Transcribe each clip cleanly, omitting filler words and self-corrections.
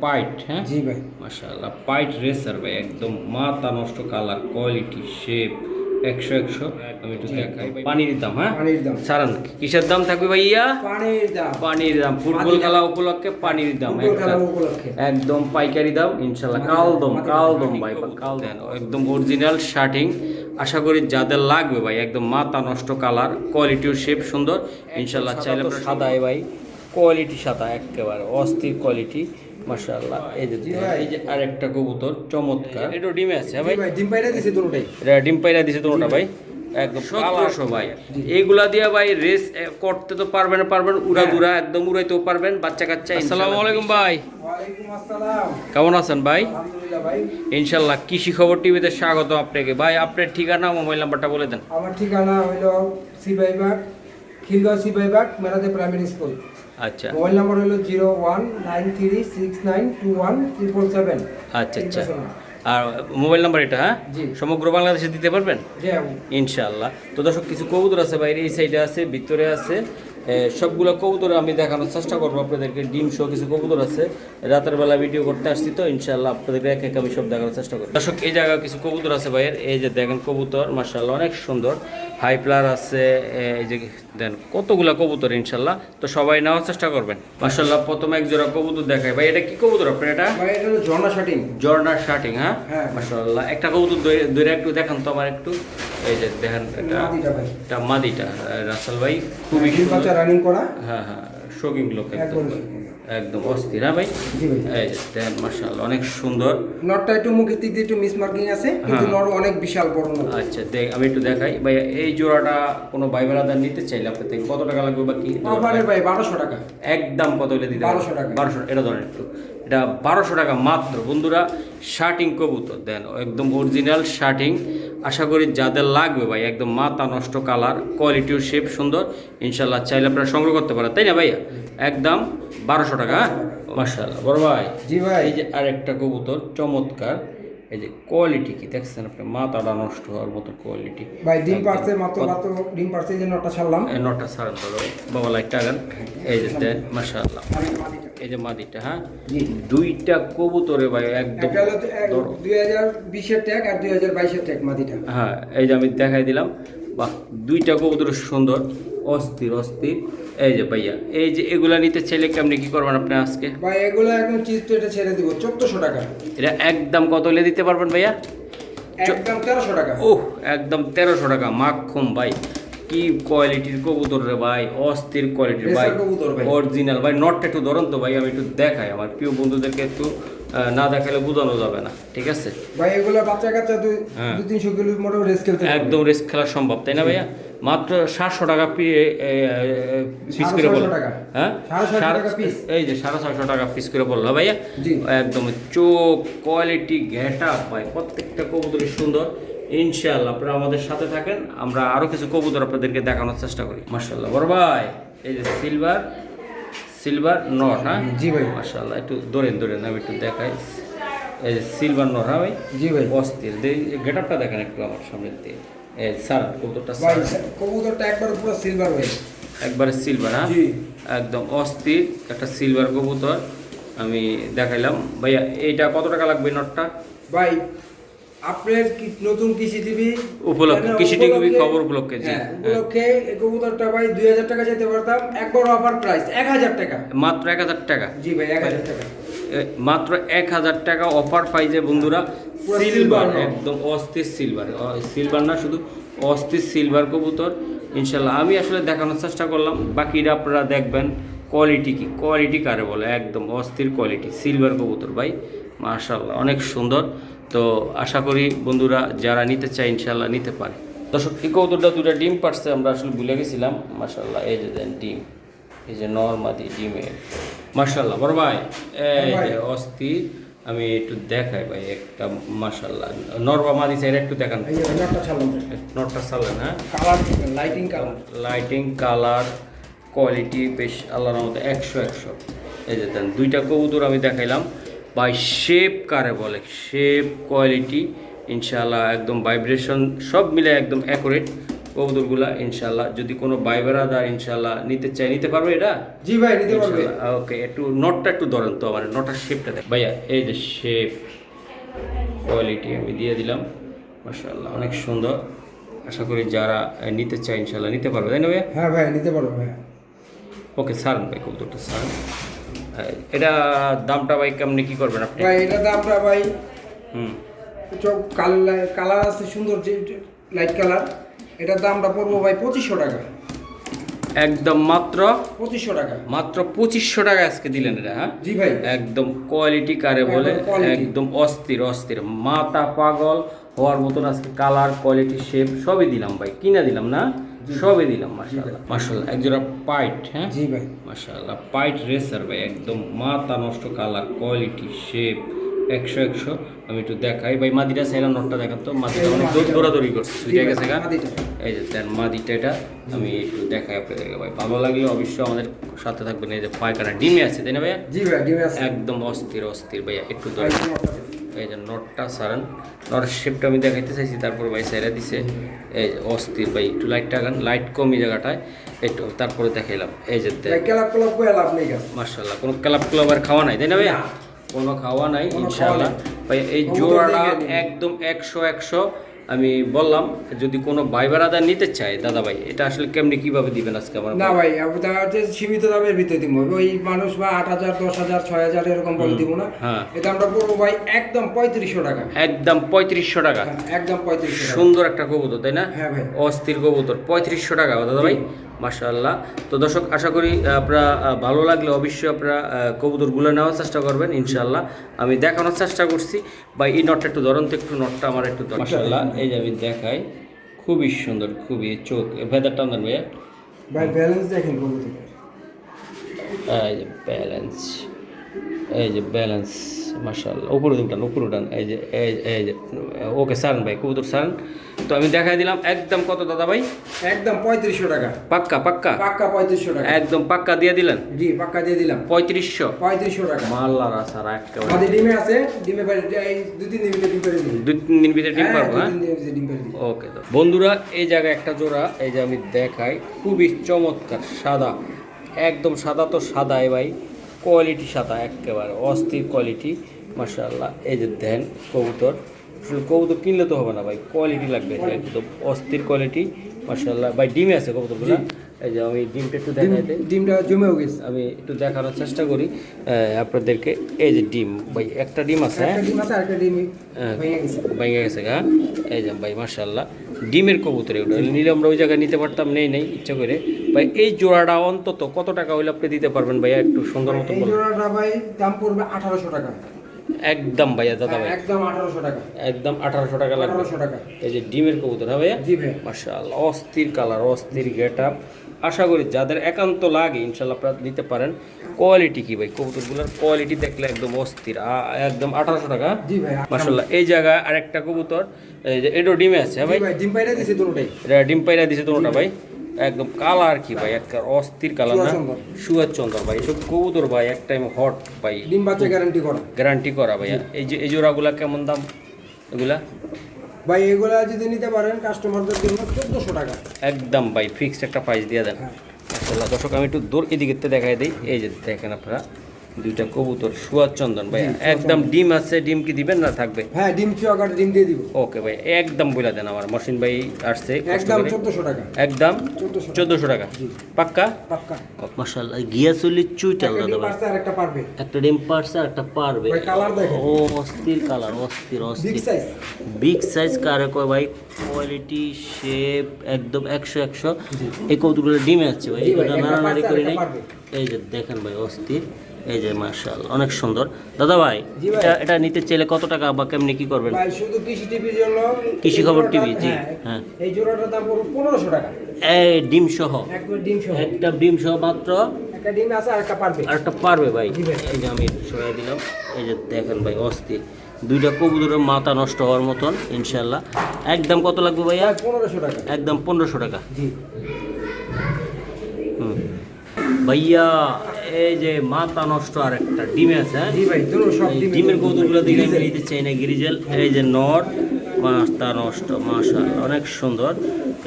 Pint, হ্যাঁ জি ভাই। মাশাআল্লাহ পাইট রেসার ভাই, একদম মাথা নষ্ট কালার, কোয়ালিটি, শেপ 100 আমি একটু দেখাই ভাই। পানির দাম, হ্যাঁ পানির দাম। সারান কিসের দাম থাকবে ভাইয়া? পানির দাম। পানির দাম, ফুটবল খেলা উপলক্ষে পানির দাম, ফুটবল খেলা উপলক্ষে একদম পাইকারি দাম ইনশাআল্লাহ। কালদম ভাই, কাল দেন একদম অরিজিনাল শার্টিং। আশা করি যাদের লাগবে ভাই, একদম মাথা নষ্ট কালার, কোয়ালিটিও শেপ সুন্দর ইনশাআল্লাহ। চাইলে আপনারা সাদাই ভাই, কোয়ালিটি সাদা একেবারে অস্থির কোয়ালিটি মাশাআল্লাহ। এই যে আরেকটা কবুতর চমৎকার, এটা ডিমে আছে ভাই। ভাই ডিম পাইরা দিছে দুটোটাই। এটা ডিম পাইরা দিছে দুটোটা ভাই, একদম কালারশো ভাই। এইগুলা দিয়া ভাই রেস করতে তো পারবেন, উড়াদুরা একদম উড়াইতেও পারবেন বাচ্চা কাচ্চা। আসসালামু আলাইকুম ভাই। ওয়ালাইকুম আসসালাম। কেমন আছেন ভাই? আলহামদুলিল্লাহ ভাই। ইনশাআল্লাহ কৃষি খবর টিভিতে স্বাগত আপনাকে ভাই। আপনার ঠিকানা মোবাইল নাম্বারটা বলে দেন। আমার ঠিকানা হলো সিবাইবাগ, খিলগাঁও সিবাইবাগ মেরাদে প্রাইমারি স্কুল। আচ্ছা মোবাইল নাম্বার হলো 0193692177। আচ্ছা আচ্ছা। আর মোবাইল নাম্বার এটা, হ্যাঁ জি। সমগ্র বাংলাদেশে দিতে পারবেন জি ইনশাআল্লাহ। তো দর্শক কিছু কবুতর আছে বাইরে, এই সাইডে আছে, ভিতরে আছে, সবগুলো কবুতর আমি দেখানোর চেষ্টা করবো আপনাদেরকে। ডিম সহ কিছু কবুতর আছে, রাতের বেলা ভিডিও করতে আসছি তো ইনশাআল্লাহ আপনাদেরকে এক এক আমি সব দেখানোর চেষ্টা করবো। দর্শক এই জায়গায় কিছু কবুতর আছে ভাইয়ের, এই যে দেখেন কবুতর মাশাআল্লাহ অনেক সুন্দর, হাই প্লার আছে, এই যে দেন কতগুলা কবুতর ইনশাআল্লাহ। তো সবাই নেওয়ার চেষ্টা করবেন মাশাআল্লাহ। প্রথমে এক জোড়া কবুতর দেখাই ভাই। এটা কি কবুতর আপনার? এটা ভাই এটা হলো ঝর্ণা শাটিং। ঝর্ণা শার্টিং, হ্যাঁ হ্যাঁ মাশাআল্লাহ। একটা কবুতর ধরে একটু দেখান তো আমার একটু। এই যে দেখেন মাদিটা ভাই। এটা মাদিটা রাসেল ভাই, খুবই ডিম বাচ্চা রানিং করা। হ্যাঁ হ্যাঁ, শোকিং লোক একদম, একদম। একদম অস্থির, হ্যাঁ ভাই। জি ভাই। এই যে দেখেন মাশাআল্লাহ অনেক সুন্দর। নটটা একটু মুখের দিক দিয়ে একটু মিস মার্কিং আছে, কিন্তু নর অনেক বিশাল বড় নর। আচ্ছা আমি একটু দেখাই ভাই। এই জোড়াটা কোনো ভাই বেড়াদার নিতে চাইলে আপনার থেকে কত টাকা লাগবে বা কি? অফারে ভাই 1200 টাকা। একদম কত হলে দিতে? 1200 টাকা। 1200, এটা ধরেন একটু, এটা 1200 টাকা মাত্র বন্ধুরা। শার্টিং কবুতর দেন, একদম অরিজিনাল শার্টিং। আশা করি যাদের লাগবে ভাই, একদম মাথা নষ্ট কালার, কোয়ালিটিও শেপ সুন্দর ইনশাআল্লাহ। চাইলে আপনারা সংগ্রহ করতে পারেন, তাই না ভাইয়া? একদম 1200 টাকা মাশাআল্লাহ। বড় ভাই জি ভাই। এই যে আরেকটা কবুতর চমৎকার, এই যে কোয়ালিটি কি দেখছেন আপনি, মাথাটা নষ্ট হওয়ার মতো কোয়ালিটি ভাই ডিম পারছে মাত্র ডিম পারছে, যে নটটা ছাড়লাম। এই নটা সারা ধরো বাবা, লাইটটা আগান। এই যে দেন মাশাআল্লাহ, এই যে মাদিটা, হ্যাঁ জি। দুইটা কবুতরে ভাই একদম একটা হলো 2020 এর ট্যাগ আর 2022 এর ট্যাগ মাদিটা। হ্যাঁ এই যে আমি দেখাই দিলাম, বাহ দুইটা কবুতর সুন্দর, অস্থির অস্থির। এই যে ভাইয়া, এই যে এগুলা নিতে চাইলে কেমনি কি করবেন আপনি আজকে? ভাই এগুলো একদম চিজ প্লেটে ছেড়ে দিব 1400 টাকা। এটা একদম কত হলে দিতে পারবেন ভাইয়া? একদম 1300 টাকা। ওহ একদম 1300 টাকা মাখুম ভাই। কি কোয়ালিটির কবুতর রে ভাই, অস্থির কোয়ালিটির ভাই, অরিজিনাল ভাই। নটটা একটু ধরুন তো ভাই, আমি একটু দেখাই আমার প্রিয় বন্ধুদেরকে, একটু না দেখালে বোঝানো যাবে না, ঠিক আছে ভাই? এগুলো বাচ্চা কাচ্চা 200-300 কিলো মোটর রেস খেলতে একদম রেস খেলা সম্ভব, তাই না ভাইয়া? মাত্র 700 টাকা পিস করে বললো, হ্যাঁ এই যে 650 টাকা পিস করে বললো ভাইয়া। একদম চোখ কোয়ালিটি ঘেটা ভাই, প্রত্যেকটা কবুতরই সুন্দর ইনশাআল্লাহ। আপনারা আমাদের সাথে থাকেন, আমরা আরো কিছু কবুতর আপনাদেরকে দেখানোর চেষ্টা করি মাশাআল্লাহ। বড় ভাই এই যে সিলভার নর, হ্যাঁ জি ভাই মাশাআল্লাহ। একটু ধরেন আমি একটু দেখাই। এই যে সিলভার নর, হ্যাঁ ভাই জি ভাই। অস্থির গেটআপটা দেখেন একটু আমার সামনে দিয়ে। এই স্যার কবুতরটা ভাই কবুতরটা একবার পুরো সিলভার ভাই, একবারে সিলভার, হ্যাঁ জি একদম অস্থির একটা সিলভার কবুতর আমি দেখাইলাম ভাইয়া। এইটা কত টাকা লাগবে নটটা? ভাই আপনার নতুন কৃষি টিভি উপলক্ষে, কৃষি টিভি খবর উপলক্ষে, জি উপলক্ষে এই কবুতরটা ভাই 2000 টাকা যেতে পারতাম, একবার অফার প্রাইস 1000 টাকা মাত্র 1000 টাকা। জি ভাই 1000 টাকা মাত্র 1000 টাকা অফার পাইছে বন্ধুরা। সিলভার একদম অস্থির সিলভার না শুধু অস্থির সিলভার কবুতর ইনশাল্লাহ। আমি আসলে দেখানোর চেষ্টা করলাম, বাকিরা আপনারা দেখবেন। কোয়ালিটি কি, কোয়ালিটি কারে বলে, একদম অস্থির কোয়ালিটি সিলভার কবুতর ভাই মাশাআল্লাহ অনেক সুন্দর। তো আশা করি বন্ধুরা যারা নিতে চায় ইনশাল্লাহ নিতে পারে। দর্শক এই কবুতরটা দুটা ডিম পারছে, আমরা আসলে ভুলে গেছিলাম মাশাআল্লাহ। এই যে দেন ডিম, এই যে নরমাদি ডিমে মাশাআল্লাহ। বড় ভাই এই যে অস্থির, আমি একটু দেখাই ভাই একটা মাশাআল্লাহ। নরবা মাদি চাইলে একটু দেখান, এই নটটা ছাড়লাম। নটটা চালেন, হ্যাঁ কালার লাইটিং কালার কোয়ালিটি বেশ আল্লাহর মতো 100। এই যে দেন দুইটা কবুতর আমি দেখাইলাম ভাই। শেপ কারে বলে, শেপ কোয়ালিটি ইনশাআল্লাহ একদম ভাইব্রেশন সব মিলে একদম অ্যাকুরেট কবুতরগুলা ইনশাল্লাহ। যদি কোনো ভাই বেড়াদার ইনশাল্লাহ নিতে চাই, নিতে পারবে এটা? জি ভাই নিতে পারবে। ওকে, একটু নটটা একটু ধরেন তো আমার, নটার শেপটা দেখ ভাইয়া। এই যে শেপ কোয়ালিটি আমি দিয়ে দিলাম, মাশাআল্লাহ অনেক সুন্দর। আশা করি যারা নিতে চায় ইনশাল্লাহ নিতে পারবে, তাই না ভাইয়া? হ্যাঁ ভাই নিতে পারবে ভাই। ওকে সারেন ভাই, কবুতরটা সারেন। এটা দামটা ভাই কেমনি কি করবেন আপনি? ভাই এটা দামটা ভাই হুম, চোখ কালার আছে সুন্দর, যে লাইট কালার, এটার দামটা পড়বো ভাই 2500 টাকা। একদম মাত্র 2500 টাকা। মাত্র 2500 টাকা আজকে দিলেন এটা? হ্যাঁ জি ভাই। একদম কোয়ালিটি কারে বলে, একদম quality। একদম অস্থির অস্থির, মাথা পাগল হওয়ার মতন আজকে কালার কোয়ালিটি শেপ সবই দিলাম ভাই, কিনা দিলাম না, সবই দিলাম। মাশাআল্লাহ মাশাআল্লাহ, একজোড়া পাইট। হ্যাঁ জি ভাই। মাশাআল্লাহ পাইট রেসার ভাই, একদম মাথা নষ্ট কালার কোয়ালিটি শেপ 100 আমি একটু দেখাই ভাই। মাদিটা সাইরা নটটা দেখান তো, মাদিটা অনেক দৌড়াদৌড়ি করছে, সুইটা গেছে গা। এই যে দেন মাদিটা, এটা আমি একটু দেখাই আপনাদেরকে ভাই। ভালো লাগলে অবশ্যই আমাদের সাথে থাকবেন। এই যে পায়খানা ডিমে আছে, তাই না ভাইয়া? জি ভাই ডিমে আছে। একদম অস্থির অস্থির ভাইয়া, একটু ধরে। এই যে নটটা সারান, নটের শেপটা আমি দেখাইতে চাইছি, তারপর ভাই সাইরা দিছে। এই যে অস্থির ভাই, একটু লাইটটা গান, লাইট কমই জায়গাটায় একটু, তারপরে দেখাইলাম। এই যে দেখ ক্লাব ক্লাব করে লাভ নেই গাছ। মাশাআল্লাহ, কোনো ক্লাব ক্লাবের খাওয়া নাই, তাই না ভাইয়া? কোনো খাওয়া নাই ইনশাআল্লাহ ভাই। এই জোড়াটা একদম 100 আমি বললাম। যদি কোনো ভাই বেড়াদার নিতে চায় দাদা ভাই, এটা আসলে কেমনি কিভাবে দিবেন আজকে আমার? না ভাই হচ্ছে সীমিত দামের ভিতরে দিব। ওই মানুষ বা 8000 10000 6000 এরকম বলে দিব না। হ্যাঁ এটা আমরা করবো ভাই একদম 3500 টাকা। একদম 3500 টাকা। একদম 3500 টাকা। সুন্দর একটা কবুতর, তাই না? হ্যাঁ ভাই। অস্থির কবুতর, 3500 টাকা দাদা ভাই। মাশাআল্লাহ। তো দর্শক আশা করি আপনারা ভালো লাগলে অবশ্যই আপনারা কবুতরগুলো নেওয়ার চেষ্টা করবেন ইনশাআল্লাহ। আমি দেখানোর চেষ্টা করছি ভাই। এই নটটা একটু ধরুন তো, একটু নটটা আমার একটু মাশাআল্লাহ। এই যে আমি দেখাই, খুবই সুন্দর, খুবই চোখ ভেদার টান দেন ভাইয়া। ভাই ব্যালেন্স দেখেন কবুতর। এই যে ব্যালেন্স, এই যে ব্যালেন্স মাশাআল্লাহ। উপরে উঠান, উপরে উঠান। এই যে এই যে ওকে সারেন ভাই, কবুতর সারেন। তো আমি দেখাই দিলাম। একদম কত দাদা ভাই? একদম 3500 টাকা। পাক্কা পাক্কা পাক্কা 3500 টাকা। একদম পাক্কা দিয়ে দিলেন? জি পাক্কা দিয়ে দিলাম। 3500 টাকা। মাল্লারা স্যার একেবারে। আমাদের ডিমে আছে, ডিমে এই 2-3 দিন ভিতরে ডিম পেড়ে দিই। 2-3 দিন ভিতরে ডিম পারবো। হ্যাঁ 2-3 দিন ভিতরে ডিম পেড়ে দিই। ওকে। তো বন্ধুরা এই জায়গায় একটা জোড়া, এই যে আমি দেখাই, খুবই চমৎকার সাদা, একদম সাদা তো সাদাই ভাই, কোয়ালিটি সাদা একেবারে অস্থির কোয়ালিটি মাশাআল্লাহ। এই যে দেন কবুতর, কবুতর কিনলে তো হবে না ভাই, কোয়ালিটি লাগবে, একদম অস্থির কোয়ালিটি মাশাআল্লাহ ভাই। ডিমে আছে কবুতরগুলো। এই যে আমি ডিমটা একটু দেখাই দিই, ডিমটা জমেও গেছে। আমি একটু দেখানোর চেষ্টা করি আপনাদেরকে। এই যে ডিম ভাই, একটা ডিম আছে। একটা ডিম আছে, আরেকটা ডিম ভেঙে গেছে। ভেঙে গেছে গা। এই যে ভাই মাশাআল্লাহ ডিমের কবুতর, ওটা নিলে আমরা ওই জায়গায় নিতে পারতাম, নেই ইচ্ছা করে ভাই। এই জোড়াটা অন্তত কত টাকা হইলে আপনি দিতে পারবেন ভাইয়া? একটু সুন্দর মতো এই বলুন। জোড়াটা ভাই দাম পড়বে 1800 টাকা। একদম ভাইয়া দাদা ভাই, একদম 1800 টাকা। একদম 1800 টাকা লাগবে। 1800 টাকা। এই যে ডিমের কবুতর। হ্যাঁ ভাইয়া। জি ভাই। মাশাআল্লাহ অস্থির কালার, অস্থির গেট আপ। আশা করি যাদের একান্ত লাগে ইনশাআল্লাহ আপনারা নিতে পারেন। কোয়ালিটি কি ভাই, কবুতরগুলোর কোয়ালিটি দেখলে একদম অস্থির। একদম 1800 টাকা। জি ভাই মাশাআল্লাহ। এই জায়গায় আরেকটা কবুতর, এই যে এডো ডিমে আছে। হ্যাঁ ভাই ডিম পাইরা দিছে দুটোটাই। এটা ডিম পাইরা দিছে দুটোটা ভাই। একদম কালার কি ভাই, একটা অস্থির কালার না, সুয়ার চন্দর ভাই। এসব কবুতর ভাই এক টাইম হট ভাই, ডিম বাচ্চা গ্যারান্টি করা। গ্যারান্টি করা ভাইয়া। এই যে এই জোড়াগুলা কেমন দাম এগুলা? ভাই এগুলা যদি নিতে পারেন কাস্টমারদের জন্য 1400 টাকা। একদম ভাই ফিক্সড একটা প্রাইস দিয়ে দেন। মাশাআল্লাহ। দর্শক আমি একটু দূর এদিকে দেখাই দিই। এই যে দেখেন আপনারা দুইটা কবুতর, সুয়ার চন্দন ভাই, একদম ডিম আছে। ডিম কি দিবেন না থাকবে? হ্যাঁ ডিম চুয়াকার ডিম দিয়ে দিব। ওকে ভাই একদম বলে দেন। আমার মহসিন ভাই আসছে একদম 1400 টাকা। একদম 1400 টাকা পাক্কা পাক্কা। মাশাআল্লাহ। গিয়া চলি চুইটাল দাদা ভাই, পারছে আরেকটা পারবে। একটা ডিম পারছে আর একটা পারবে। ভাই কালার দেখেন। ও অস্থির কালার, অস্থির বিগ অস্থির। সাইজ। বিগ সাইজ কারে কয় ভাই, কোয়ালিটি শেপ একদম 100 এই কৌতুকগুলো ডিমে আছে ভাই, এটা নাড়ানাড়ি করি নাই। এই যে দেখেন ভাই অস্থির। এই যে মাশাআল্লাহ অনেক সুন্দর দাদা ভাই। এটা নিতে চাইলে কত টাকা বা কেমনি কি করবেন? ভাই শুধু কৃষি টিভির জন্য, কৃষি খবর টিভি। জি হ্যাঁ। এই জোড়াটার দাম পড়বে 1500 টাকা। এই ডিম সহ, একবার ডিম সহ। একটা ডিম সহ মাত্র। একটা ডিম আছে আর একটা পারবে। আর একটা পারবে ভাই। জি ভাই। এই যে আমি সরাই দিলাম। এই যে দেখেন ভাই অস্থির, দুইটা কবুতরের মাথা নষ্ট হওয়ার মতন ইনশাআল্লাহ। একদম কত লাগবে ভাইয়া? 1500 টাকা। একদম 1500 টাকা। জি ভাইয়া এই যে মাথা নষ্ট আর একটা ডিমে আছে। হ্যাঁ জি ভাই দুটো সব এই ডিম। ডিমের কৌতুকগুলো দিকে আমি নিতে চাই না, গিরিজেল। এই যে নট, মাথা নষ্ট, মাশাআল্লাহ অনেক সুন্দর।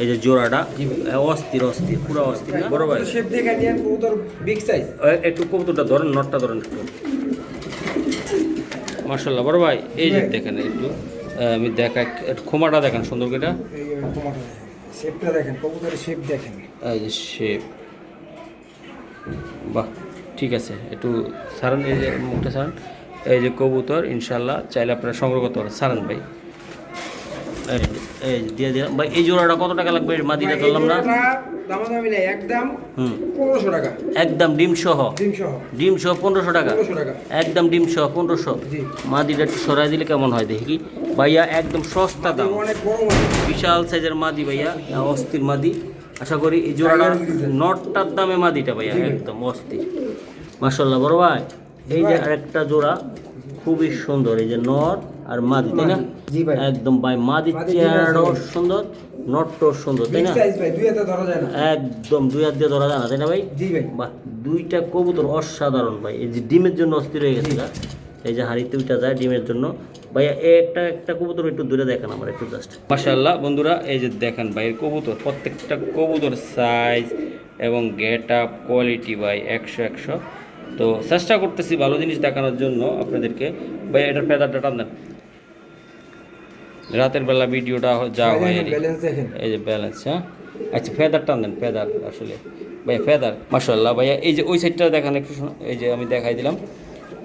এই যে জোড়াটা অস্থির অস্থির, পুরো অস্থির না বড় ভাই? শেপ দেখে নিয়ে কবুতর বিগ সাইজ। একটু কবুতরটা ধরেন, নটটা ধরেন একটু। মাশাআল্লাহ বড় ভাই, এই যে দেখেন একটু আমি দেখা, একটু খোমাটা দেখেন সুন্দর করে। এই কমাটা দেখেন, শেপটা দেখেন, কবুতরের শেপ দেখেন। এই যে শেপ, বাহ ঠিক আছে। একটু সারান, এই যে মুখটা সারান। এই যে কবুতর ইনশাল্লাহ চাইলে আপনারা সংগ্রহ করতে পারেন। সারান ভাই, এই দিয়ে দিলাম ভাই। এই জোড়াটা কত টাকা লাগবে? মাদিটা ধরলাম না, দামাদামি নেই, একদম 1500 টাকা। একদম ডিম সহ, ডিম সহ 1500 টাকা, 1500 টাকা। একদম ডিম সহ 1500। জি। মাদিটা একটু সরাই দিলে কেমন হয় দেখি কি ভাইয়া, একদম সস্তা দাম, অনেক বড় মাছ। বিশাল সাইজের মাদি ভাইয়া, অস্থির মাদি। আশা করি এই জোড়াটার নটটার দামে মাদিটা ভাইয়া একদম অস্থির। মাশাআল্লাহ বড় ভাই, এই যে আরেকটা জোড়া খুবই সুন্দর, এই যে নট আর মাদি, তাই না? জি ভাই। একদম ভাই মাদির চেহারাটাও সুন্দর, নটটাও সুন্দর, তাই বিগ না? সাইজ ভাই, দুই হাতে ধরা যায় না। একদম দুই হাত দিয়ে ধরা যায় না, তাই না ভাই? জি ভাই। বাহ, দুইটা কবুতর অসাধারণ ভাই। এই যে ডিমের জন্য অস্থির হয়ে গেছে, এই যে হাড়িতে উঠা যায় ডিমের জন্য ভাইয়া। একটা একটা কবুতর একটু দূরে দেখেন আমার একটু জাস্ট। মাশাআল্লাহ বন্ধুরা, এই যে দেখেন ভাইয়ের কবুতর, প্রত্যেকটা কবুতর সাইজ এবং গেট আপ কোয়ালিটি ভাই 100। তো চেষ্টা করতেছি ভালো জিনিস দেখানোর জন্য আপনাদেরকে। ভাই এটার ফেদারটা টান দেন, রাতের বেলা ভিডিওটা যা হয়। ব্যালেন্স দেখেন, এই যে ব্যালেন্স, হ্যাঁ আচ্ছা ফেদার টান দেন, ফেদার আসলে ভাইয়া ফেদার মাশাআল্লাহ ভাইয়া। এই যে ওই সাইডটা দেখান একটু, এই যে আমি দেখাই দিলাম।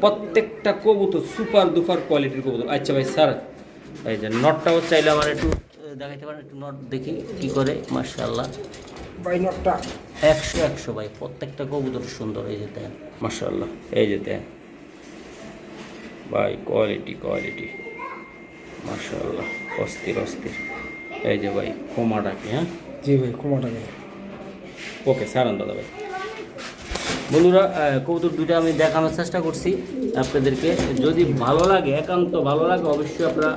প্রত্যেকটা কবুতর সুপার দুপার কোয়ালিটির কবুতর। আচ্ছা ভাই স্যার, এই যে নটটাও চাইলে আমার একটু দেখাইতে পারেন, একটু নট দেখি কি করে। মাশাআল্লাহ ভাই নটটা 100 ভাই, প্রত্যেকটা কবুতর সুন্দর। এই যে দেন মাশাআল্লাহ, এই যে দেন ভাই, কোয়ালিটি মাশাআল্লাহ, অস্থির। এই যে ভাই কোমাটা কি, হ্যাঁ জি ভাই, কমাটা ভাই। ওকে সারান দাদা ভাই। বন্ধুরা কবুতর দুইটা আমি দেখানোর চেষ্টা করছি আপনাদেরকে। যদি ভালো লাগে, একান্ত ভালো লাগে, অবশ্যই আপনারা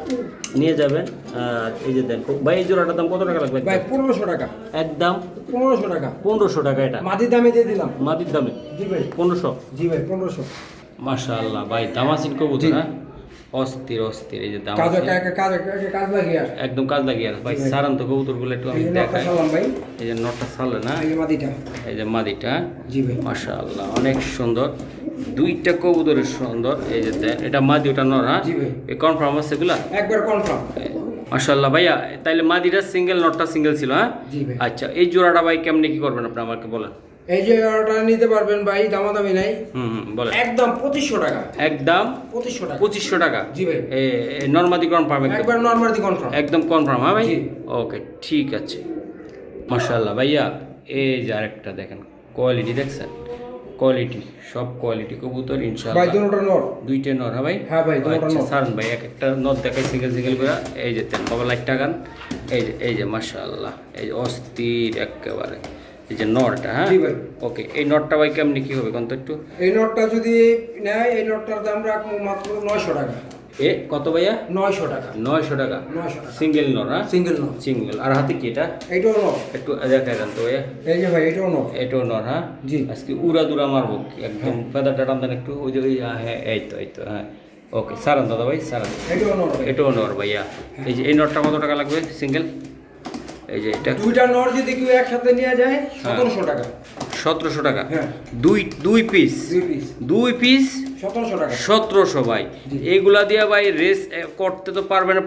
নিয়ে যাবেন। আর এই যে দেন ভাই, এই জোড়াটার দাম কত টাকা লাগবে? ভাই 1500 টাকা, একদম 1500 টাকা। 1500 টাকা। এটা মাটির দামে দিয়ে দিলাম। মাটির দামে জি ভাই, 1500। জি ভাই 1500। মাশাআল্লাহ ভাই, দামাসিন কবুতর, হ্যাঁ অস্থির। এই যে কাজ দামাসিন কাজ লাগিয়ে একদম কাজ লাগিয়ে ভাই। সারান তো কবুতরগুলো একটু আমি দেখাই। ভাই, এই যে নটটা সারলে না, এই মাটিটা। এই যে মাদিটা, জি ভাই। মাশাআল্লাহ অনেক সুন্দর, দুইটা কবুতরের সুন্দর। এই যে দেন, এটা মাদি, ওটা নর, হ্যাঁ জি ভাই। এই কনফার্ম আছে এগুলা? একবার কনফার্ম। মাশাআল্লাহ ভাইয়া, তাইলে মাদিটা সিঙ্গেল, নটটা সিঙ্গেল ছিল, হ্যাঁ? জি ভাই। আচ্ছা, এই জোড়াটা ভাই কেমনে কি করবেন আপনি আমাকে বলেন। এই যে অর্ডার নিতে পারবেন ভাই, দামাদামি নাই। বলেন। একদম 2500 টাকা, একদম 2500 টাকা। 2500 টাকা। জি ভাই। নর্মাদি কনফার্ম, একবার নরমালি কনফার্ম। একদম কনফার্ম, হ্যাঁ ভাই? জি। ওকে ঠিক আছে। মাশাআল্লাহ ভাইয়া, এই যে আরেকটা দেখেন, কোয়ালিটি দেখছেন, কোয়ালিটি সব কোয়ালিটি কবুতর ইনশাআল্লাহ। ভাই দুটোটা নর, দুইটা নর, হ্যাঁ ভাই? হ্যাঁ ভাই, দুটোটা আচ্ছা নর। সারন ভাই, এক একটা নর দেখাই সিঙ্গেল করে। এই যে তেন বাবা লাইট টাকান, এই যে মাশাআল্লাহ, এই যে অস্থির একেবারে। এই যে নরটা, হ্যাঁ জি ভাই। ওকে, এই নরটা ভাই কেমনি কি হবে কোন তো একটু? এই নটটা যদি নেয়, এই নটটার দাম রাখবো মাত্র 900 টাকা। কত ভাইয়া? 900 টাকা। 900 টাকা 900 টাকা সিঙ্গেল নর, হ্যাঁ সিঙ্গেল নট। সিঙ্গেল। আর হাতে কি এটা? এইটাও নট। একটু দেখাই দেন তো ভাইয়া। এই যে ভাই, এটাও নট। এটাও নর, হ্যাঁ জি। আজকে উড়া দুরা মারবো একদম, ফেদারটা টান দেন একটু। ওই যে হ্যাঁ, এই তো হ্যাঁ ওকে সারান দাদা ভাই, সারান। এটাও নট ভাই। এটাও নর ভাইয়া। এই যে এই নটটা কত টাকা লাগবে সিঙ্গেল? এই যে এটা দুইটা নট যদি কেউ একসাথে নিয়ে যায় 1700 টাকা। 1700 টাকা। হ্যাঁ। দুই পিস, দুই পিস 2 পিস 1700 টাকা। 1700 ভাই। এইগুলা দিয়া ভাই রেস করতে তো পারবেন,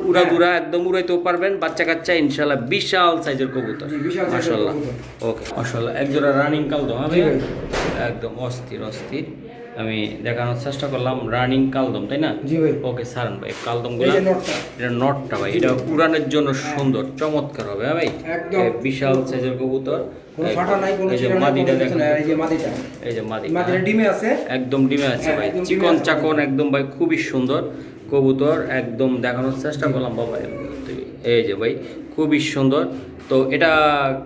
উড়া দুরা একদম উড়াইতেও পারবেন। বাচ্চা কাচ্চা ইনশাল্লাহ বিশাল সাইজের কবুতর। জি, বিশাল সাইজের মাশাআল্লাহ। কবুতর। ওকে মাশাআল্লাহ, একজোড়া রানিং কালদম, হ্যাঁ জি ভাই? ভাই। একদম অস্থির। আমি দেখানোর চেষ্টা করলাম রানিং কালদম, তাই না? জি ভাই। ওকে সারান ভাই, কালদম এই যে নটটা। এটা নটটা ভাই, এটা উড়ানের জন্য সুন্দর চমৎকার হবে, হ্যাঁ ভাই? একদম। বিশাল সাইজের কবুতর। কোনো ফাটা নাই, কোনো এই যে ছিঁড়া নাই, মাদিটা কোনো কিছু দেখেন, নাই। এই যে মাদিটা। এই যে মাদি, মাদিটা ডিমে আছে। একদম ডিমে আছে হ্যাঁ, ভাই, একদম ডিমে চিকন আছে। চাকন একদম ভাই, খুবই সুন্দর কবুতর। একদম দেখানোর চেষ্টা করলাম বাবা। এই যে ভাই খুবই সুন্দর। তো এটা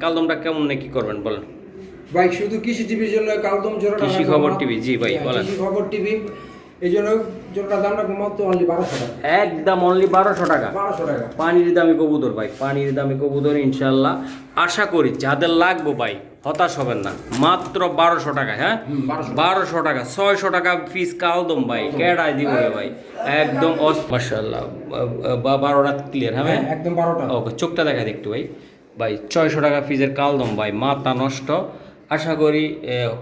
কালদমটা কেমন কি করবেন বলেন? ভাই শুধু কৃষি টিভির জন্য কালদম জোড়াটা। কৃষি খবর টিভি, জি ভাই বলেন। কৃষি খবর টিভি, এই জন্য জোড়াটার দাম রাখবো মাত্র অনলি 1200 টাকা। একদম অনলি 1200 টাকা। 1200 টাকা। পানির দামি কবুতর ভাই, পানির দামি কবুতর ইনশাল্লাহ। আশা করি যাদের লাগবো ভাই হতাশ হবেন না, মাত্র 1200 টাকা। হ্যাঁ 1200 টাকা, 600 টাকা পিস কালদম ভাই, কেডাই দিব রে ভাই, একদম মাশাআল্লাহ। 12টা ক্লিয়ার। হ্যাঁ একদম 12টা। ওকে, চোখটা দেখা একটু ভাই। ভাই 600 টাকা পিসের কালদম ভাই, মাথা নষ্ট। আশা করি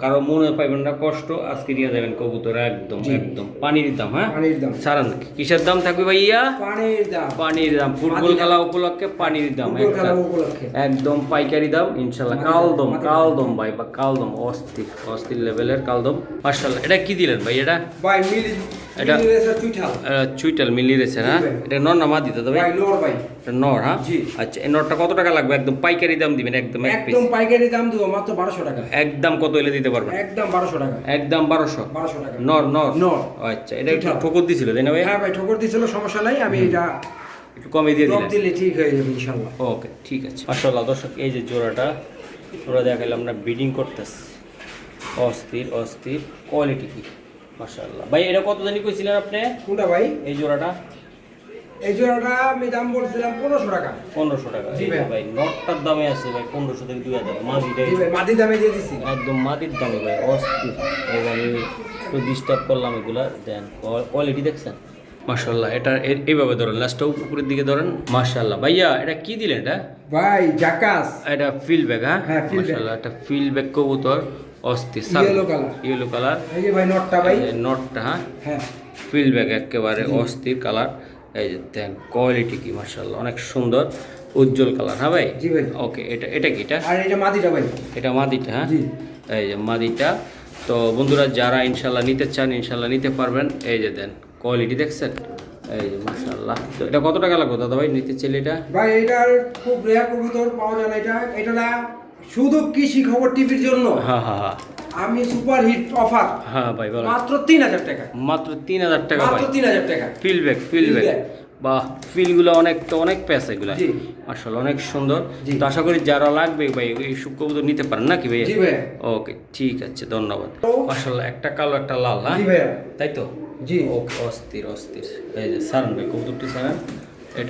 কারো মনে পাইবেন না কষ্ট, আজকে নিয়ে যাবেন কবুতর একদম একদম পানির দাম। হ্যাঁ পানির দাম। সারান কিসের দাম থাকবে ভাইয়া? পানির দাম। পানির দাম, ফুটবল খেলা উপলক্ষে পানির দাম, ফুটবল খেলা উপলক্ষে একদম পাইকারি দাম ইনশাল্লাহ। কালদম, কালদম ভাই, বা কালদম অস্থির, অস্থির লেভেলের কালদম মাশাআল্লাহ। এটা কি দিলেন ভাই? এটা ভাই মিলি, এটা চুইঠাল। চুইটাল মিলি রেছে। হ্যাঁ এটা নর না মাদি দাদা ভাই? ভাই নর ভাই। এটা নর। হ্যাঁ জি। আচ্ছা, এই নরটা কত টাকা লাগবে? একদম পাইকারি দাম দিবেন, একদম এক পিস। একদম পাইকারি দাম দিব মাত্র 1200 টাকা। একদম কত হলে দিতে পারবেন? একদম 1200 টাকা। একদম 1200। 1200 টাকা। নর নর নর। আচ্ছা, এটা একটু ঠোকর দিছিল তাই না ভাই? হ্যাঁ ভাই ঠোকর দিছিল, সমস্যা নাই, আমি এটা একটু কমে দিয়ে টপ দিলেন। দিলে ঠিক হয়ে যাবে ইনশাআল্লাহ। ওকে ঠিক আছে। মাশাআল্লাহ দর্শক, এই যে জোড়াটা ওরা দেখাইলাম, আমরা ব্রিডিং করতেছি, অস্থির অস্থির কোয়ালিটি কি মাশাআল্লাহ। ভাই এটা কত জানি কইছিলেন আপনি? কোনটা ভাই? এই জোড়াটা? এই জোড়াটা আমি দাম বলছিলাম 1500 টাকা। 1500 টাকা। জি এই ভাই। ভাই নটটার দামে আছে ভাই 1500 থেকে 2000। মাদিটা জি ভাই মাদি দামে দিয়ে দিছি। একদম মাটির দামে ভাই, অস্থির। এই আমি একটু ডিস্টার্ব করলাম এগুলা। দেন কোয়ালিটি দেখছেন মাশাআল্লাহ। এটা এইভাবে ধরেন, লাস্টটা উপরের দিকে ধরেন। মাশাআল্লাহ ভাইয়া, এটা কি দিলেন? এটা ভাই জাকাস। এটা ফিল ব্যাগ। হ্যাঁ হ্যাঁ, field bag। মাশাআল্লাহ, এটা ফিল ব্যাগ কবুতর, অস্থির। Yellow color। Yellow colour. এই যে ভাই নটটা ভাই। নটটা। হ্যাঁ হ্যাঁ ফিল ব্যাগ একেবারে অস্থির কালার। এই যে দেন কোয়ালিটি কি মাশাআল্লাহ, অনেক সুন্দর উজ্জ্বল কালার। হ্যাঁ ভাই? জি ভাই। ওকে, এটা এটা কি? এটা আর এটা মাদিটা ভাই। এটা মাদিটা। হ্যাঁ জি। এই যে মাদিটা। তো বন্ধুরা যারা ইনশাল্লাহ নিতে চান ইনশাল্লাহ নিতে পারবেন। এই যে দেন কোয়ালিটি দেখছেন, এই যে মাশাআল্লাহ। তো এটা কত টাকা লাগবে দাদা ভাই নিতে চাইলে? এটা ভাই এটার খুব রেয়ার কবুতর পাওয়া যায় না। এটা না শুধু কৃষি খবর টিভির জন্য হ্যাঁ হ্যাঁ হ্যাঁ আমি সুপার হিট অফার হ্যাঁ ভাই বলো। মাত্র 3000 টাকা। মাত্র 3000 টাকা ভাই, মাত্র 3000 টাকা। Fill bag, fill Field bag. bag। বাহ, ফিলগুলো অনেক তো অনেক প্যাস এগুলা জি। মাশাআল্লাহ, অনেক সুন্দর। জি। তো আশা করি যারা লাগবে ভাই এই সব কবুতর নিতে পারেন নাকি ভাই? জি ভাই। ওকে ঠিক আছে, ধন্যবাদ। তো মাশাআল্লাহ, একটা কালো একটা লাল। হ্যাঁ জি ভাইয়া। তাই তো? জি। ওকে, অস্থির অস্থির। এই যে সারান ভাই কবুতরটি সারান।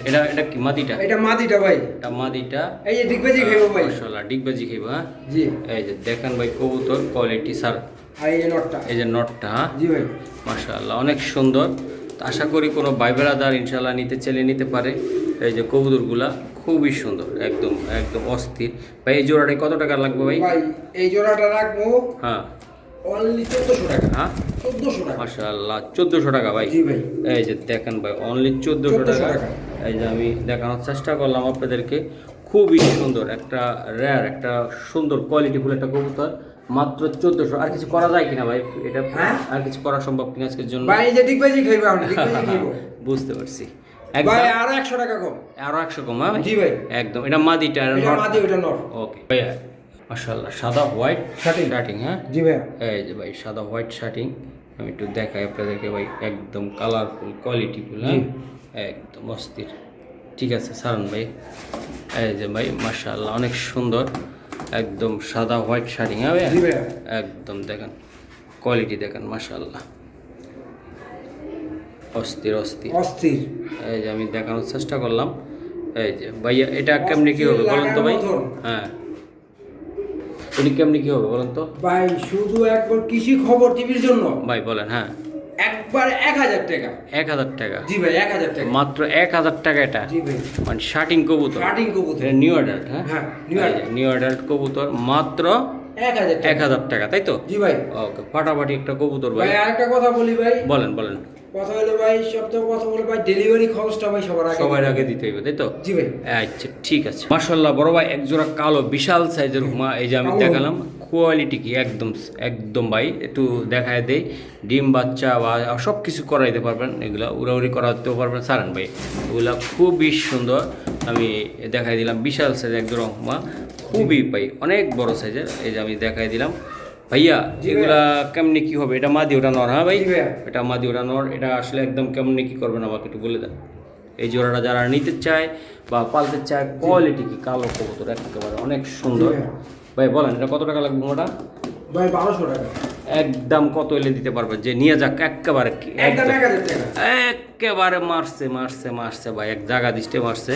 এটা এটা কি মাদিটা? এটা মাদিটা ভাই। এটা মাদিটা। এই যে ডিগবাজি খাইবো ভাই। মাশাআল্লাহ, ডিগবাজি খাইবো। হ্যাঁ জি। এই যে দেখেন ভাই কবুতর কোয়ালিটি সার। আর এই যে নটটা। এই যে নটটা। হ্যাঁ জি ভাই। মাশাআল্লাহ, অনেক সুন্দর। তো আশা করি কোনো ভাই বেড়াদার ইনশাআল্লাহ নিতে চাইলে নিতে পারে। এই যে কবুতরগুলা খুবই সুন্দর, একদম একদম অস্থির। ভাই এই জোড়াটায় কত টাকা লাগবে ভাই? ভাই এই জোড়াটা রাখবো হ্যাঁ অনলি 1400 টাকা। হ্যাঁ 1400 টাকা। মাশাআল্লাহ, 1400 টাকা ভাই। জি ভাই। এই যে দেখেন ভাই অনলি 1400 1400 টাকা। টাকা। এই যে আমি দেখানোর চেষ্টা করলাম আপনাদেরকে, খুবই সুন্দর একটা রেয়ার, একটা সুন্দর কোয়ালিটিফুল একটা কবুতর, মাত্র 1400। আর কিছু করা যায় কিনা ভাই এটা? হ্যাঁ? আর কিছু করা সম্ভব কিনা আজকের জন্য? ভাই এই যে ডিগবাজি খাইবো আপনি, ডিগবাজি খাইবো। বুঝতে পারছি। ভাই একদম আরো 100 টাকা কম। আরো 100 কম। হ্যাঁ জি ভাই। একদম। এটা মাদিটা আর এটা মাদি, ওটা নর। ওকে ভাইয়া, মাশাআল্লাহ, সাদা হোয়াইট Shirting। শার্টিং। হ্যাঁ জি ভাইয়া। এই যে ভাই সাদা হোয়াইট শার্টিং, আমি একটু দেখাই আপনাদেরকে ভাই, একদম কালারফুল কোয়ালিটিফুল। হ্যাঁ একদম অস্থির। ঠিক আছে সারান ভাই। এই যে ভাই মাশাআল্লাহ, অনেক সুন্দর, একদম সাদা হোয়াইট শার্টিং। হ্যাঁ ভাইয়া? জি ভাইয়া। একদম দেখেন কোয়ালিটি, দেখেন মাশাআল্লাহ, অস্থির অস্থির। অস্থির। এই যে আমি দেখানোর চেষ্টা করলাম। এই যে ভাইয়া এটা কেমনি কি হবে বলেন তো ভাই? লাগার মতন। হ্যাঁ উনি কেমনি কি হবে বলেন তো ভাই শুধু একবার কৃষি খবর টিভির জন্য ভাই? বলেন। হ্যাঁ একবার 1000 টাকা। 1000 টাকা। জি ভাই 1000 টাকা। মাত্র 1000 টাকা এটা? জি ভাই। মানে শার্টিং কবুতর। শার্টিং কবুতর। এটা নিউ অ্যাডাল্ট। হ্যাঁ হ্যাঁ, new adult। নিউ অ্যাডাল্ট কবুতর, মাত্র 1000 টাকা। 1000 টাকা, তাই তো? জি ভাই। ওকে, ফাটাফাটি একটা কবুতর ভাই। ভাই আরেকটা কথা বলি ভাই। বলেন বলেন। কথা হলো ভাই, সবথেকে কথা বলি ভাই, ডেলিভারি খরচটা ভাই সবার আগে। সবার আগে দিতে হইবে, তাই তো? জি ভাই। আচ্ছা ঠিক আছে। মাশাআল্লাহ বড় ভাই, এক জোড়া কালো বিশাল সাইজের হুমা, এই যে আমি কালো। দেখালাম, কোয়ালিটি কি একদম একদম ভাই, একটু দেখায় দেই। ডিম বাচ্চা বা সব কিছু করাইতে পারবেন, এগুলা উড়াউড়ি করাতেও পারবেন সারান ভাই। এগুলা খুবই সুন্দর, আমি দেখাই দিলাম। বিশাল সাইজের এক জোড়া হুমা, খুবই ভাই অনেক বড় সাইজের। এই যে আমি দেখাই দিলাম ভাইয়া। জি এগুলা কেমনি কি হবে? এটা মাদি ওটা নর? হ্যাঁ ভাই জি ভাইয়া। এটা মাদি ওটা নর। এটা আসলে একদম কেমনি কি করবেন আমাকে একটু বলে দেন। এই জোড়াটা যারা নিতে চায় বা পালতে চায়, কোয়ালিটি কি কালো কবুতর একেবারে অনেক সুন্দর। জি ভাইয়া। ভাই বলেন এটা কত টাকা লাগবে ওটা? ভাই 1200 টাকা। একদম কত এলে দিতে পারবে যে নিয়ে যাক একেবারে? একদম 1000 টাকা। একেবারে মারছে মারছে মারছে ভাই, এক জায়গা দৃষ্টে মারছে।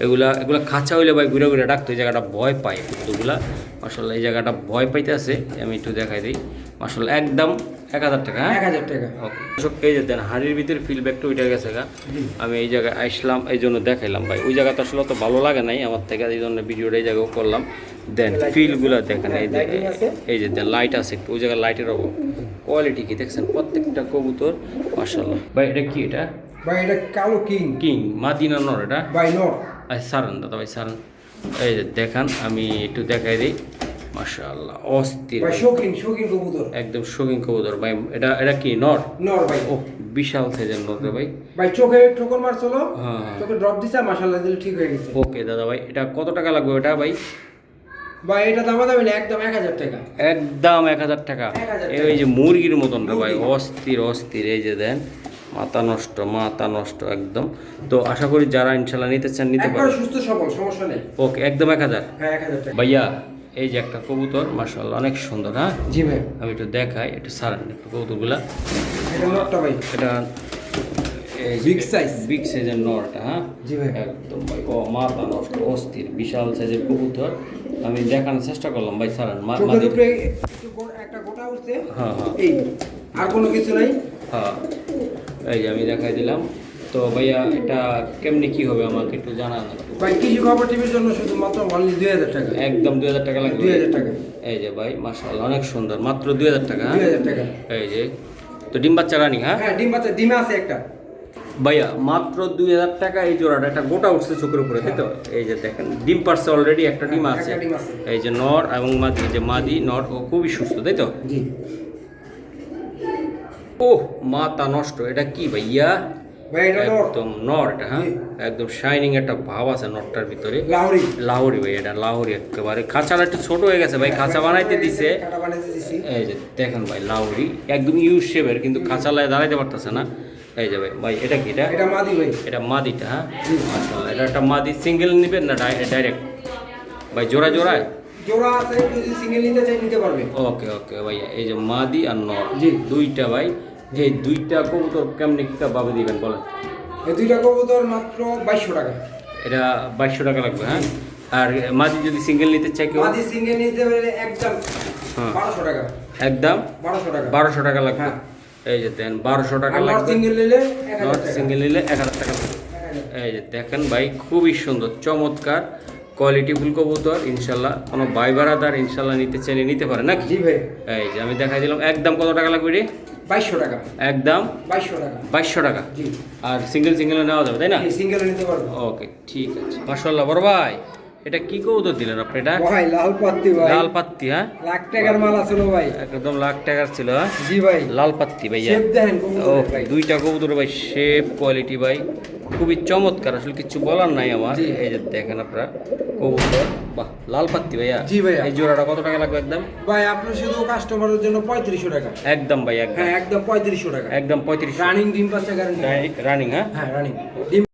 এগুলা এগুলা খাঁচা হইলে ভাই ঘুরে ঘুরে ডাকতো, এই জায়গাটা ভয় পায় কবুতরগুলা। মাশাআল্লাহ এই জায়গাটা ভয় পাইতেছে, আমি একটু দেখাই দিই। মাশাআল্লাহ একদম 1000 টাকা, হ্যাঁ 1000 টাকা। ওকে, এই যে দেন হাড়ির ভিতরে ফিডব্যাকটা ওইটা গেছে গা। আমি এই জায়গায় আসলাম এই জন্য দেখাইলাম ভাই, ওই জায়গাতে আসলে তো ভালো লাগে নাই আমার থেকে, এই জন্য ভিডিওটা এই জায়গাও করলাম। দেন ফিলগুলো দেখেন, এই যে দেন লাইট আছে একটু, ওই জায়গায় লাইটের কোয়ালিটি কি দেখছেন প্রত্যেকটা কবুতর মাশাআল্লাহ। ভাই এটা কি, এটা ভাই এটা কালো কিং। কিং মাদিনা নর এটা? ভাই নর। আচ্ছা সারান দাদা ভাই সারান, এই যে দেখান আমি একটু দেখাই দিই। মাশাআল্লাহ অস্থির ভাই শৌখিন কবুতর, একদম শৌখিন কবুতর ভাই। এটা কি নর? নর ভাই। ও বিশাল সাইজের নর রে ভাই। ভাই চোখে ঠোকর মারছিল, হ্যাঁ চোখে ড্রপ দিছে, মাশাআল্লাহ দিলে ঠিক হয়ে গেছে। ওকে দাদা ভাই, এটা কত টাকা লাগবে এটা ভাই? ভাই এটা দাম দামি না, একদম 1000 টাকা। একদম 1000 টাকা। 1000 এই যে মুরগির মতন রে ভাই, অস্থির অস্থির। এই যে দেন মাথা নষ্ট একদম। তো আশা করি যারা ইনশাল্লাহ নিতে চান নিতে একবার পারেন। সুস্থ সবল, সমস্যা নেই। ওকে একদম 1000। হ্যাঁ 1000 টাকা। ভাইয়া এই যে একটা কবুতর মাশাআল্লাহ অনেক সুন্দর, হ্যাঁ জি ভাই। আমি একটু দেখাই, একটু সারান একটু কবুতরগুলা। এটা নরটা ভাই, এটা বিগ সাইজ। বিগ সাইজের নরটা, হ্যাঁ জি ভাই। একদম ভাই ও মাথা নষ্ট অস্থির বিশাল সাইজের কবুতর। আমি দেখানোর চেষ্টা করলাম ভাই সারান চোখের উপরে একটা গোটা উঠছে, হ্যাঁ হ্যাঁ এই আর কোনো কিছু নাই। হ্যাঁ এই যে আমি দেখাই দিলাম। তো ভাইয়া এটা কেমনি কি হবে আমাকে একটু জানান। ভাই কৃষি খবর টিভির জন্য শুধুমাত্র অনলি 2000 টাকা। একদম 2000 টাকা লাগবে। 2000 টাকা। এই যে ভাই মাশাআল্লাহ অনেক সুন্দর, মাত্র 2000 টাকা। 2000 টাকা। এই যে তো ডিম বাচ্চা রানি, হ্যাঁ হ্যাঁ ডিমে আছে একটা। ভাইয়া মাত্র 2000 টাকা এই জোড়াটা, একটা গোটা উঠছে চোখের উপরে, তাই তো? এই যে দেখেন ডিম পারছে অলরেডি, একটা ডিম আছে। একটা ডিম আছে। এই যে নর এবং মাদি, এই যে মাদি নর ও খুবই সুস্থ, তাই তো? জি। ওহ মাথা নষ্ট, এটা কি ভাইয়া? ভাই এটা নর। একদম নর এটা, হ্যাঁ জি। একদম শাইনিং একটা ভাব আছে নরটার ভিতরে। লাহোরি। লাহোরি ভাই, এটা লাহোরি একেবারে। খাঁচাটা একটু ছোট হয়ে গেছে ভাই, খাঁচা বানাইতে দিছে। কাটা বানাইতে দিছি। এই যে দেখেন ভাই লাহোরি একদম ইউ শেপের, কিন্তু খাঁচালায় দাঁড়াইতে পারতেছে না। এই যে ভাই এটা কি? এটা মাদি ভাই। এটা মাদিটা, হ্যাঁ মাশাআল্লাহ। এটা একটা মাদি সিঙ্গেল নিবেন না ডাইরেক্ট ভাই? জোড়ায় জোড়া আছে, যদি সিঙ্গেল নিতে চাই নিতে পারবে। ওকে ওকে ভাইয়া, এই যে মাদি আর নর জি। দুইটা ভাই। এই দুইটা কবুতর কেমনি ভাবে দিবেন বলেন? এই দুইটা কবুতর মাত্র 2200 টাকা। এটা 2200 টাকা লাগবে, হ্যাঁ। আর মাদি যদি সিঙ্গেল নিতে চাই কেউ? মাদি সিঙ্গেল নিতে পারলে একদম হ্যাঁ 1200 টাকা। একদম 1200 টাকা। 1200 টাকা লাগবে। হ্যাঁ। এই যে দেন 1200 টাকা আর লাগবে। সিঙ্গেল নিলে 1000 নট টাকা। সিঙ্গেল নিলে 1000 টাকা লাগবে। এই যে দেখেন ভাই খুবই সুন্দর চমৎকার কোয়ালিটিফুল কবুতর। ইনশাল্লাহ কোনো ভাই বারাদার ইনশাল্লাহ নিতে চাইলে নিতে পারে নাকি? জি ভাই। এই যে আমি দেখাই দিলাম। একদম কত টাকা লাগবে রে? 2200 টাকা। একদম 2200 টাকা। 2200 টাকা। জি। আর সিঙ্গেল নেওয়া যাবে তাই না? সিঙ্গেল নিতে পারবে। ওকে ঠিক আছে। মাশাআল্লাহ বড় ভাই, এটা কি কবুতর দিলেন আপনি? এটা ভাই লাল পাত্তি ভাই। লাল পাত্তি, হ্যাঁ লাখ টাকার মাল আছে ভাই। একদম লাখ টাকার ছিল, হ্যাঁ জি ভাই। লাল পাত্তি ভাইয়া। শেপ দেখেন কবুতরের ওকে ভাই। দুইটা কবুতর ভাই, শেপ কোয়ালিটি ভাই খুবই চমৎকার, আসলে কিছু বলার নাই আমার। জি। এই যে দেখেন আপনারা কবুতর, বাহ লাল পাত্তি ভাইয়া। জি ভাইয়া। এই জোড়াটা কত টাকা লাগবে একদম? ভাই আপনার শুধু কাস্টমারের জন্য 3500 টাকা। একদম ভাই একদম হ্যাঁ একদম 3500 টাকা। একদম 3500। রানিং ডিম পাচ্ছে গ্যারান্টি। রানিং, হ্যাঁ হ্যাঁ রানিং ডিম